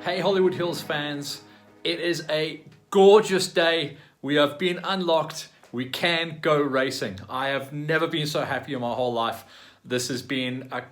Hey Hollywood Hills fans, it is a gorgeous day. We have been unlocked. We can go racing. I have never been so happy in my whole life. This has been a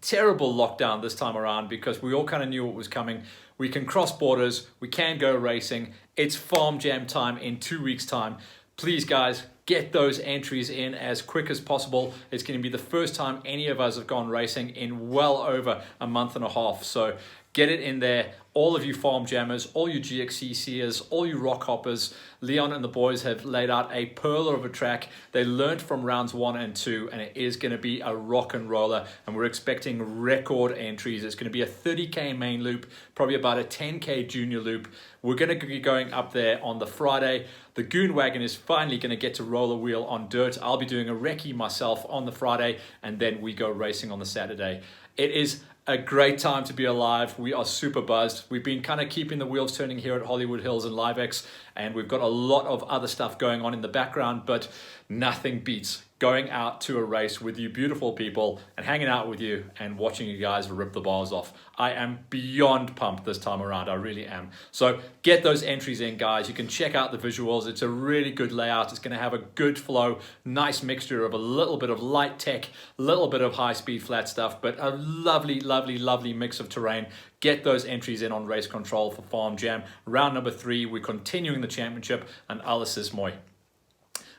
terrible lockdown this time around because we all kind of knew what was coming. We can cross borders, we can go racing. It's Farm Jam time in 2 weeks' time. Please guys, get those entries in as quick as possible. It's going to be the first time any of us have gone racing in well over a month and a half. So get it in there. All of you Farm Jammers, all you GXCCers, all you Rock Hoppers, Leon and the boys have laid out a pearler of a track. They learned from rounds 1 and 2, and it is going to be a rock and roller, and we're expecting record entries. It's going to be a 30K main loop, probably about a 10K junior loop. We're going to be going up there on the Friday. The Goon Wagon is finally going to get to roll a wheel on dirt. I'll be doing a recce myself on the Friday, and then we go racing on the Saturday. It is a great time to be alive. We are super buzzed. We've been kind of keeping the wheels turning here at Hollywood Hills and LiveX, and we've got a lot of other stuff going on in the background, but nothing beats going out to a race with you beautiful people and hanging out with you and watching you guys rip the bars off. I am beyond pumped this time around. I really am. So get those entries in, guys. You can check out the visuals. It's a really good layout. It's going to have a good flow, nice mixture of a little bit of light tech, a little bit of high-speed flat stuff, but a lovely, lovely, lovely mix of terrain. Get those entries in on Race Control for Farm Jam. Round number 3, we're continuing the championship, and alles is mooi.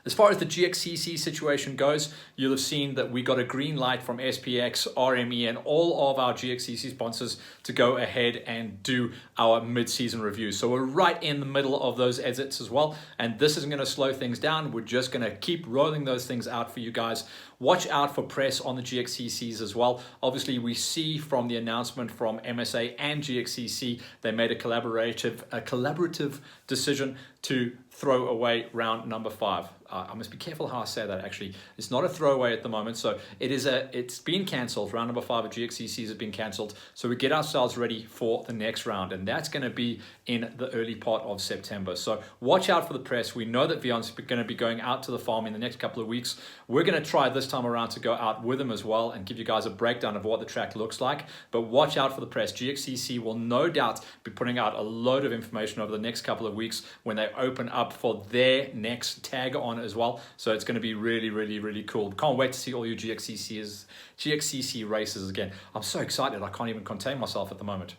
As far as the GXCC situation goes, you'll have seen that we got a green light from SPX, RME, and all of our GXCC sponsors to go ahead and do our mid-season review. So we're right in the middle of those exits as well, and this isn't going to slow things down. We're just going to keep rolling those things out for you guys. Watch out for press on the GXCCs as well. Obviously, we see from the announcement from MSA and GXCC, they made a collaborative decision to throw away round number 5. I must be careful how I say that actually. It's not a throwaway at the moment, so it's been cancelled. Round number 5 of GXCCs has been cancelled, so we get ourselves ready for the next round, and that's going to be in the early part of September. So watch out for the press. We know that Vion's going to be going out to the farm in the next couple of weeks. We're going to try this time around to go out with him as well and give you guys a breakdown of what the track looks like, but watch out for the press. GXCC will no doubt be putting out a load of information over the next couple of weeks when they open up for their next tag on as well. So it's going to be really, really, really cool. Can't wait to see all you GXCC races again. I'm so excited. I can't even contain myself at the moment.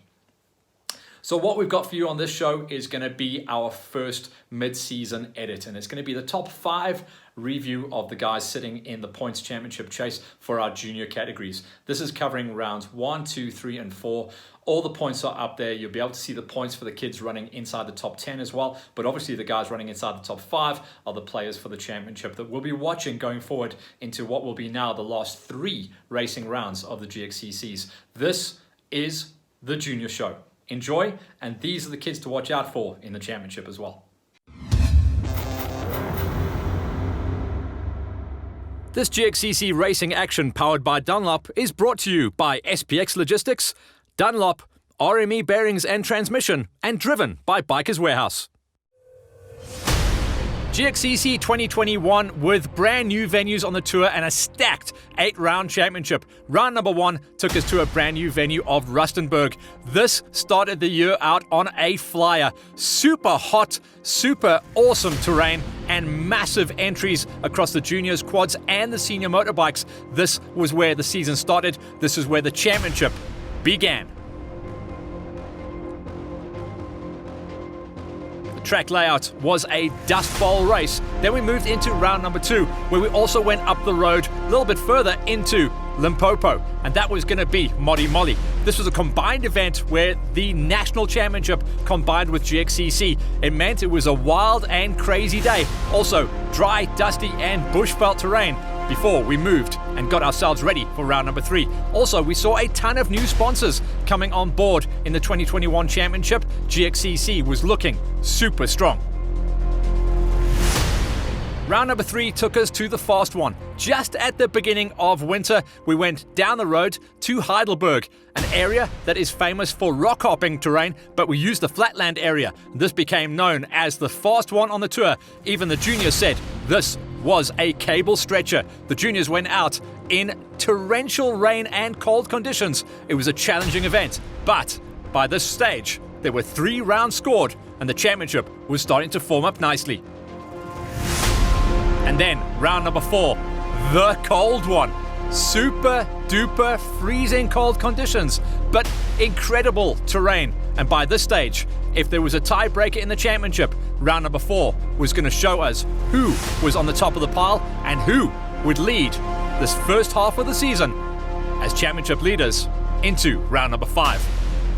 So what we've got for you on this show is going to be our first mid-season edit, and it's going to be the top 5 review of the guys sitting in the points championship chase for our junior categories. This is covering rounds 1, 2, 3, and 4. All the points are up there. You'll be able to see the points for the kids running inside the top 10 as well, but obviously the guys running inside the top 5 are the players for the championship that we'll be watching going forward into what will be now the last 3 racing rounds of the GXCCs. This is the junior show. Enjoy, and these are the kids to watch out for in the championship as well. This GXCC racing action powered by Dunlop is brought to you by SPX Logistics, Dunlop, RME Bearings and Transmission, and driven by Bikers Warehouse. GXCC 2021 with brand new venues on the tour and a stacked 8-round championship. Round number 1 took us to a brand new venue of Rustenburg. This started the year out on a flyer. Super hot, super awesome terrain and massive entries across the juniors, quads and the senior motorbikes. This was where the season started. This is where the championship began. Track layout was a dust bowl race. Then we moved into round number 2, where we also went up the road a little bit further into Limpopo, and that was going to be Modi Molly. This was a combined event where the national championship combined with GXCC. It meant it was a wild and crazy day. Also, dry, dusty, and bushveld terrain before we moved and got ourselves ready for round number 3. Also, we saw a ton of new sponsors coming on board in the 2021 championship. GXCC was looking super strong. Round number 3 took us to the fast one. Just at the beginning of winter, we went down the road to Heidelberg, an area that is famous for rock hopping terrain, but we used the flatland area. This became known as the fast one on the tour. Even the juniors said this was a cable stretcher. The juniors went out in torrential rain and cold conditions. It was a challenging event, but by this stage, there were 3 rounds scored, and the championship was starting to form up nicely. And then, round number 4, the cold one. Super duper freezing cold conditions, but incredible terrain. And by this stage, if there was a tiebreaker in the championship, round number 4 was going to show us who was on the top of the pile and who would lead this first half of the season as championship leaders into round number 5.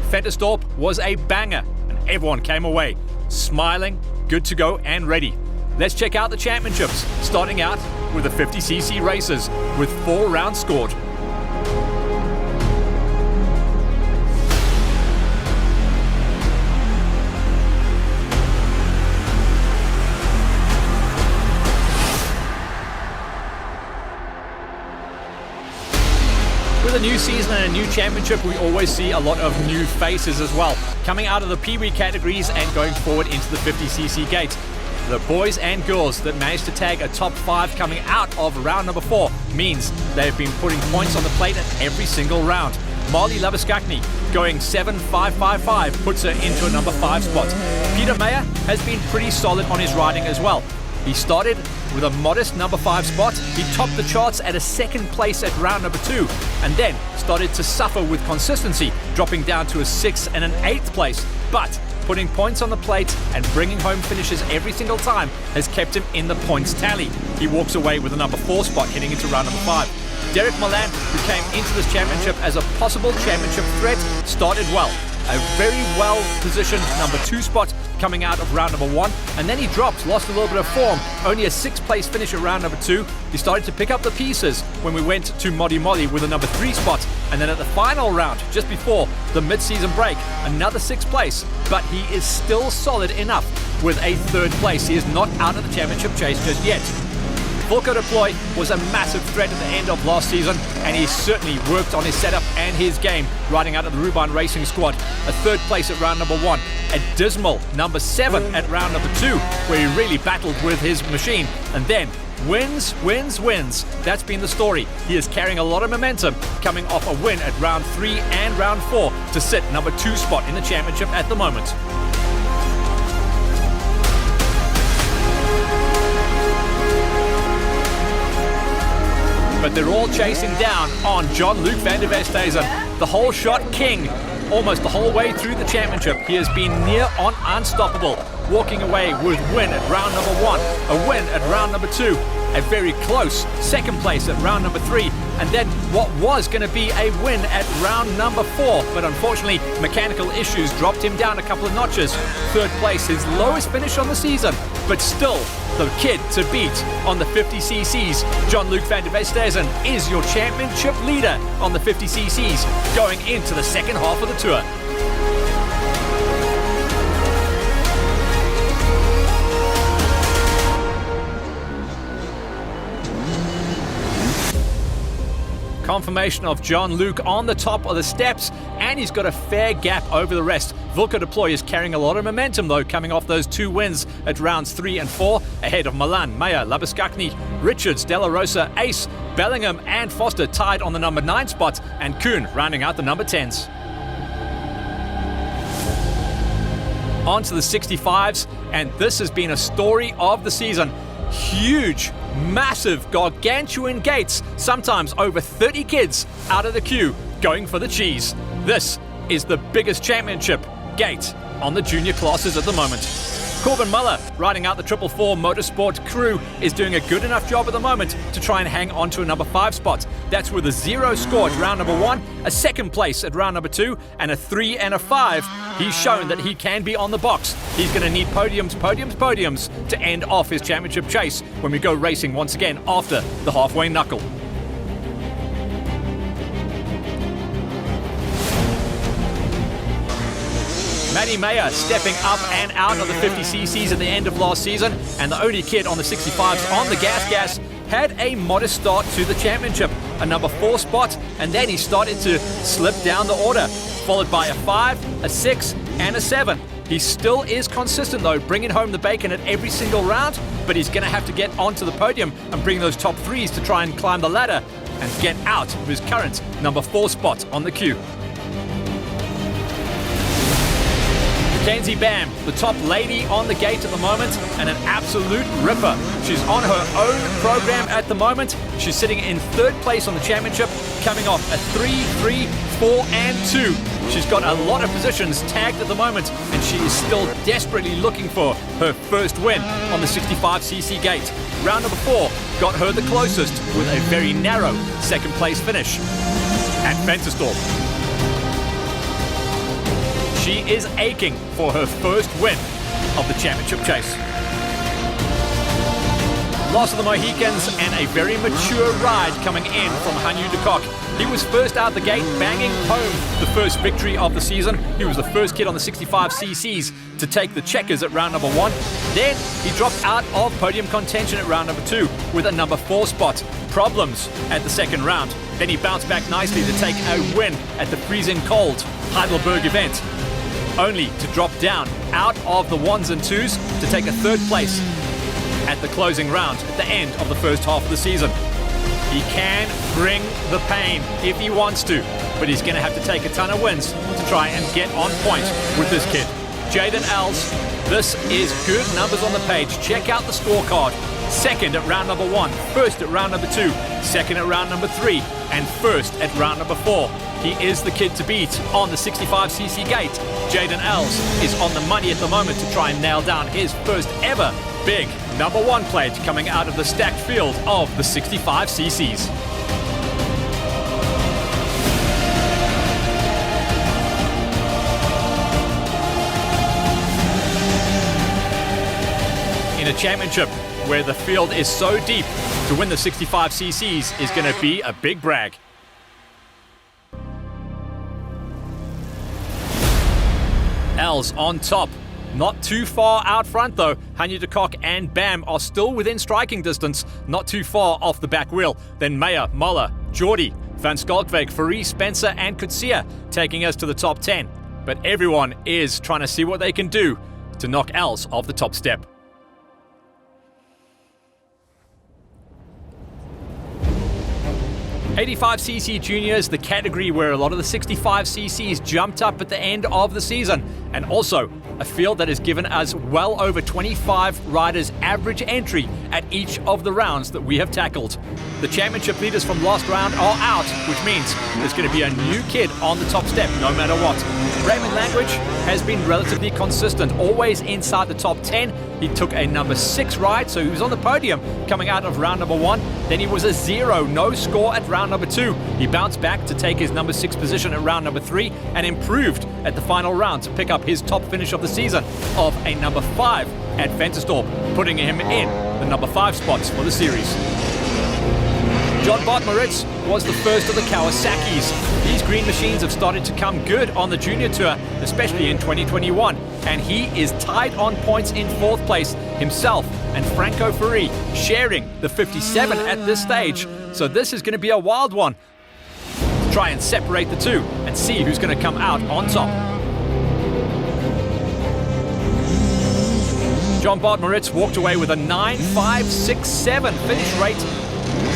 Ventersdorp was a banger, and everyone came away smiling, good to go and ready. Let's check out the championships, starting out with the 50cc races with 4 rounds scored. With a new season and a new championship, we always see a lot of new faces as well, coming out of the Pee-wee categories and going forward into the 50cc gate. The boys and girls that managed to tag a top 5 coming out of round number 4 means they've been putting points on the plate at every single round. Marley Labuskakny going 7.555 puts her into a number 5 spot. Peter Mayer has been pretty solid on his riding as well. He started with a modest number 5 spot. He topped the charts at a 2nd place at round number 2 and then started to suffer with consistency, dropping down to a 6th and an 8th place. But putting points on the plate and bringing home finishes every single time has kept him in the points tally. He walks away with a number 4 spot heading into round number 5. Derek Milan, who came into this championship as a possible championship threat, started well. A very well-positioned number 2 spot coming out of round number 1, and then he dropped, lost a little bit of form. Only a 6th place finish at round number 2. He started to pick up the pieces when we went to Modi Modi with a number 3 spot, and then at the final round, just before the mid-season break, another 6th place, but he is still solid enough with a 3rd place. He is not out of the championship chase just yet. Volker de Plooi was a massive threat at the end of last season, and he certainly worked on his setup and his game, riding out of the Rubine Racing squad. A 3rd place at round number 1, a dismal number 7 at round number 2, where he really battled with his machine, and then wins. That's been the story. He is carrying a lot of momentum, coming off a win at round 3 and round 4 to sit number 2 spot in the championship at the moment. But they're all chasing down on Jean-Luc van der Westhuizen, the whole shot king, almost the whole way through the championship. He has been near on unstoppable, walking away with win at round number 1, a win at round number 2, a very close 2nd place at round number 3, and then what was going to be a win at round number 4, but unfortunately mechanical issues dropped him down a couple of notches. 3rd place, his lowest finish on the season, but still the kid to beat on the 50cc's. Jean-Luc van der Westhuizen is your championship leader on the 50cc's going into the 2nd half of the tour. Confirmation of Jean-Luc on the top of the steps, and he's got a fair gap over the rest. Volker de Plooi is carrying a lot of momentum though, coming off those 2 wins at rounds 3 and 4, ahead of Milan, Mayer, Labuskakny, Richards, De La Rosa, Ace, Bellingham and Foster tied on the number 9 spot, and Kuhn rounding out the number 10s. On to the 65s, and this has been a story of the season. Huge, massive, gargantuan gates, sometimes over 30 kids out of the queue going for the cheese. This is the biggest championship gate on the junior classes at the moment. Corbin Muller, riding out the 444 Motorsport crew, is doing a good enough job at the moment to try and hang on to a number 5 spot. That's with a 0 score at round number 1, a 2nd place at round number 2, and a 3 and a 5. He's shown that he can be on the box. He's going to need podiums to end off his championship chase when we go racing once again after the halfway knuckle. Matty Mayer stepping up and out of the 50cc's at the end of last season, and the only kid on the 65s on the gas had a modest start to the championship, a number 4 spot, and then he started to slip down the order, followed by a 5, a 6 and a 7. He still is consistent though, bringing home the bacon at every single round, but he's going to have to get onto the podium and bring those top 3s to try and climb the ladder and get out of his current number 4 spot on the queue. Mackenzie Bam, the top lady on the gate at the moment, and an absolute ripper. She's on her own program at the moment. She's sitting in third place on the championship, coming off a 3, 3, 4, and 2. She's got a lot of positions tagged at the moment, and she is still desperately looking for her first win on the 65cc gate. Round number 4 got her the closest with a very narrow second place finish at Ventersdorp. She is aching for her first win of the championship chase. Loss of the Mohicans and a very mature ride coming in from Hanyu de Kock. He was first out the gate, banging home the first victory of the season. He was the first kid on the 65cc's to take the checkers at round number 1. Then he dropped out of podium contention at round number 2 with a number 4 spot. Problems at the second round. Then he bounced back nicely to take a win at the freezing cold Heidelberg event, only to drop down out of the 1s and 2s to take a third place at the closing round at the end of the first half of the season. He can bring the pain if he wants to, but he's going to have to take a ton of wins to try and get on point with this kid. Jaden Els, this is good numbers on the page. Check out the scorecard. Second at round number 1, first at round number 2, second at round number 3, and first at round number 4. He is the kid to beat on the 65cc gate. Jaden Els is on the money at the moment to try and nail down his first ever big number 1 plate coming out of the stacked field of the 65cc's. In a championship where the field is so deep, to win the 65cc's is going to be a big brag. Els on top. Not too far out front though. Hanyu de Kock and Bam are still within striking distance, not too far off the back wheel. Then Meyer, Moller, Geordie, Van Schalkwyk, Faris, Spencer and Kutsia taking us to the top 10. But everyone is trying to see what they can do to knock Els off the top step. 85cc juniors, the category where a lot of the 65cc's jumped up at the end of the season, and also a field that has given us well over 25 riders average entry at each of the rounds that we have tackled. The championship leaders from last round are out, which means there's going to be a new kid on the top step no matter what. Raymond Language has been relatively consistent, always inside the top 10. He took a number 6 ride, so he was on the podium coming out of round number 1. Then he was a 0, no score at round number 2. He bounced back to take his number 6 position at round number 3 and improved at the final round to pick up his top finish of the season of a number 5 at Ventersdorp, putting him in the number 5 spots for the series. John Bart-Moritz was the first of the Kawasaki's. These green machines have started to come good on the junior tour, especially in 2021. And he is tied on points in 4th place himself and Franco Ferri sharing the 57 at this stage. So this is going to be a wild one to try and separate the two and see who's going to come out on top. John Bart-Moritz walked away with a 9.567 finish rate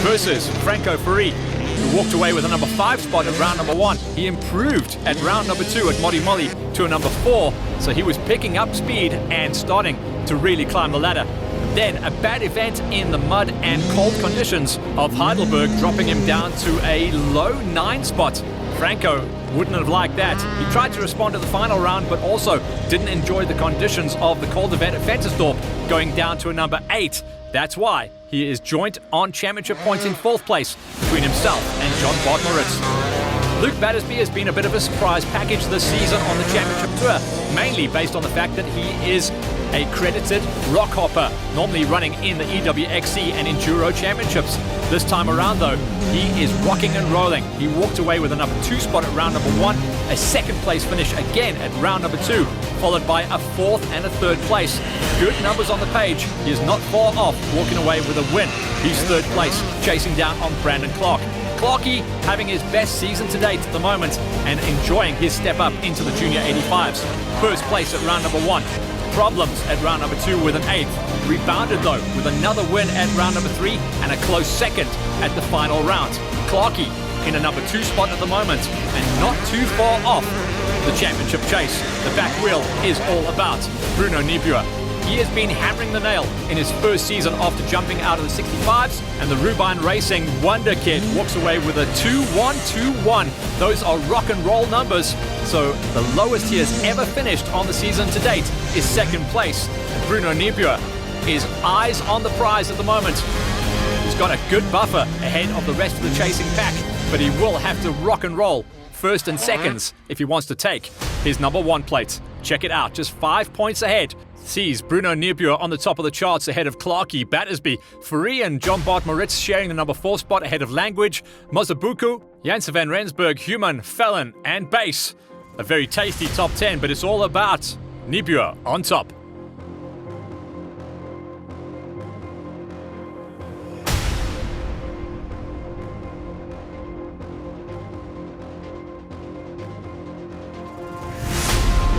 versus Franco Ferri, who walked away with a number 5 spot at round number 1. He improved at round number 2 at Modi Molly to a number 4, so he was picking up speed and starting to really climb the ladder. Then a bad event in the mud and cold conditions of Heidelberg, dropping him down to a low 9 spot. Franco wouldn't have liked that. He tried to respond to the final round, but also didn't enjoy the conditions of the cold event at Ventersdorp, going down to a number 8. That's why he is joint on championship points in 4th place between himself and John Bart-Moritz. Luke Battersby has been a bit of a surprise package this season on the championship tour, mainly based on the fact that he is a credited rock hopper, normally running in the EWXC and Enduro championships. This time around though, he is rocking and rolling. He walked away with a number 2 spot at round number 1, a 2nd place finish again at round number 2, followed by a 4th and a 3rd place. Good numbers on the page. He is not far off walking away with a win. He's 3rd place, chasing down on Brandon Clark. Clarky having his best season to date at the moment and enjoying his step up into the junior 85s. 1st place at round number 1. Problems at round number 2 with an 8th. Rebounded though with another win at round number 3 and a close 2nd at the final round. Clarky in a number 2 spot at the moment and not too far off The championship chase, the back wheel is all about Bruno Niebuhr. He has been hammering the nail in his first season after jumping out of the 65s, and the Rubine Racing Wonder Kid walks away with a 2-1-2-1. Those are rock and roll numbers. So the lowest he has ever finished on the season to date is second place. Bruno Niebuhr is eyes on the prize at the moment. He's got a good buffer ahead of the rest of the chasing pack, but he will have to rock and roll first and seconds if he wants to take his number 1 plate. Check it out, just 5 points ahead. Sees Bruno Niebuhr on the top of the charts ahead of Clarkey, Battersby, Fourie and John Bart Moritz sharing the number 4 spot ahead of Language, Mozabuku, Janse van Rensburg, Human, Fallon and Base. A very tasty top 10, but it's all about Niebuhr on top.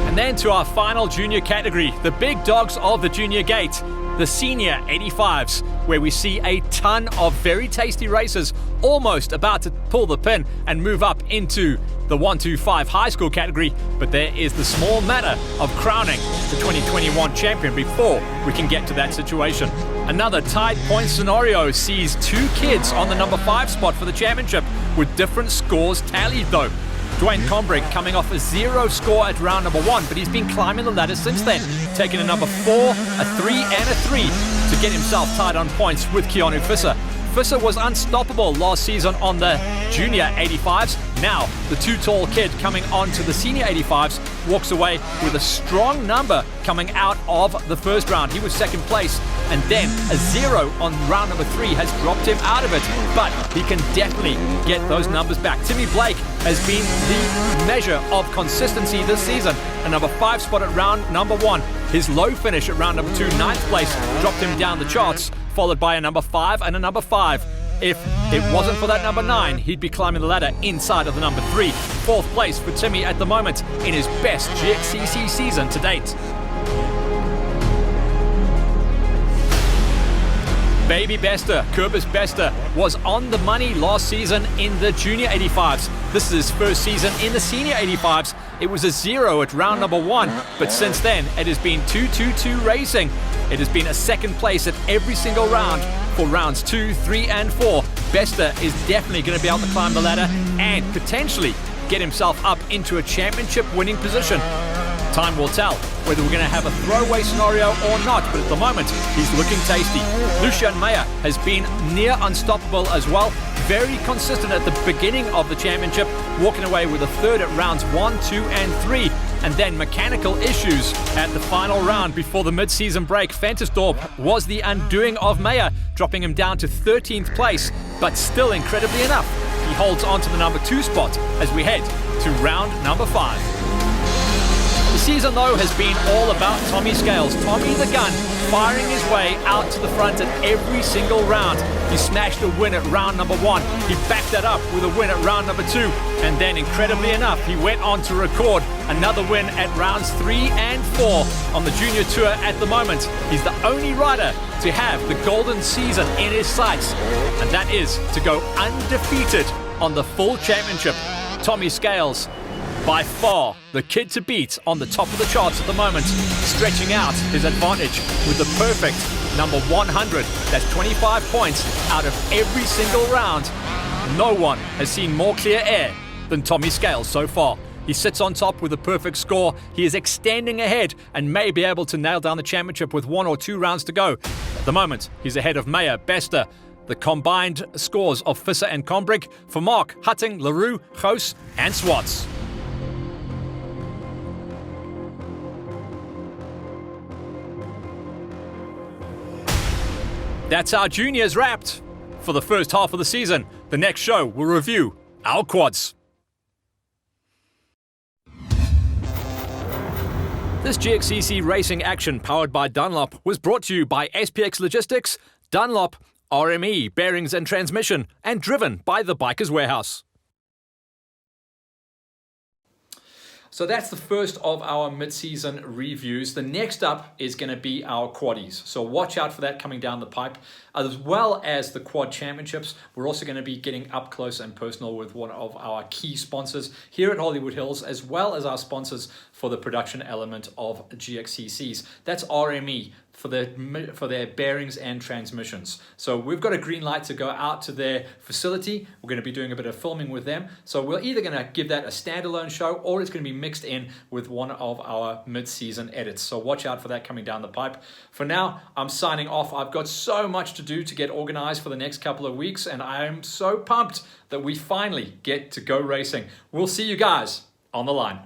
And then to our final junior category, the big dogs of the junior gate, the senior 85s, where we see a ton of very tasty racers almost about to pull the pin and move up into the 125 high school category. But there is the small matter of crowning the 2021 champion before we can get to that situation. Another tied point scenario sees 2 kids on the number 5 spot for the championship with different scores tallied though. Dwayne Combrink coming off a 0 score at round number 1, but he's been climbing the ladder since then, taking a number 4, a 3 and a 3 to get himself tied on points with Keanu Visser. Visser was unstoppable last season on the junior 85s. Now, the too tall kid coming on to the senior 85s walks away with a strong number coming out of the first round. He was second place, and then a 0 on round number 3 has dropped him out of it, but he can definitely get those numbers back. Timmy Blake has been the measure of consistency this season. A number 5 spot at round number 1. His low finish at round number 2, 9th place, dropped him down the charts, followed by a number 5 and a number 5. If it wasn't for that number 9, he'd be climbing the ladder inside of the number 3. 4th place for Timmy at the moment in his best GXCC season to date. Baby Bester, Kurbis Bester, was on the money last season in the junior 85s. This is his first season in the senior 85s. It was a 0 at round number 1, but since then it has been 2-2-2 racing. It has been a second place at every single round for rounds 2, 3 and 4. Bester is definitely going to be able to climb the ladder and potentially get himself up into a championship winning position. Time will tell whether we're going to have a throwaway scenario or not, but at the moment, he's looking tasty. Lucian Meyer has been near unstoppable as well. Very consistent at the beginning of the championship, walking away with a 3rd at rounds 1, 2 and 3. And then mechanical issues at the final round before the mid-season break. Fentersdorp was the undoing of Meyer, dropping him down to 13th place, but still incredibly enough, he holds on to the number 2 spot as we head to round number 5. The season, though, has been all about Tommy Scales. Tommy the Gun firing his way out to the front at every single round. He smashed a win at round number 1. He backed that up with a win at round number 2. And then, incredibly enough, he went on to record another win at rounds 3 and 4 on the junior tour at the moment. He's the only rider to have the golden season in his sights, and that is to go undefeated on the full championship. Tommy Scales, by far the kid to beat on the top of the charts at the moment, stretching out his advantage with the perfect number 100. That's 25 points out of every single round. No one has seen more clear air than Tommy Scales so far. He sits on top with a perfect score. He is extending ahead and may be able to nail down the championship with 1 or 2 rounds to go. At the moment, he's ahead of Meyer, Bester, the combined scores of Visser and Combrink for Mark, Hutting, LaRue, Goos and Swartz. That's our juniors wrapped for the first half of the season. The next show will review our quads. This GXCC racing action powered by Dunlop was brought to you by SPX Logistics, Dunlop, RME, Bearings and Transmission, and driven by the Bikers Warehouse. So that's the first of our mid-season reviews. The next up is going to be our quaddies. So watch out for that coming down the pipe, as well as the quad championships. We're also going to be getting up close and personal with one of our key sponsors here at Hollywood Hills, as well as our sponsors for the production element of GXCCs. That's RME for their bearings and transmissions. So we've got a green light to go out to their facility. We're going to be doing a bit of filming with them. So we're either going to give that a standalone show, or it's going to be mixed in with one of our mid-season edits. So watch out for that coming down the pipe. For now, I'm signing off. I've got so much to do to get organized for the next couple of weeks, and I am so pumped that we finally get to go racing. We'll see you guys on the line.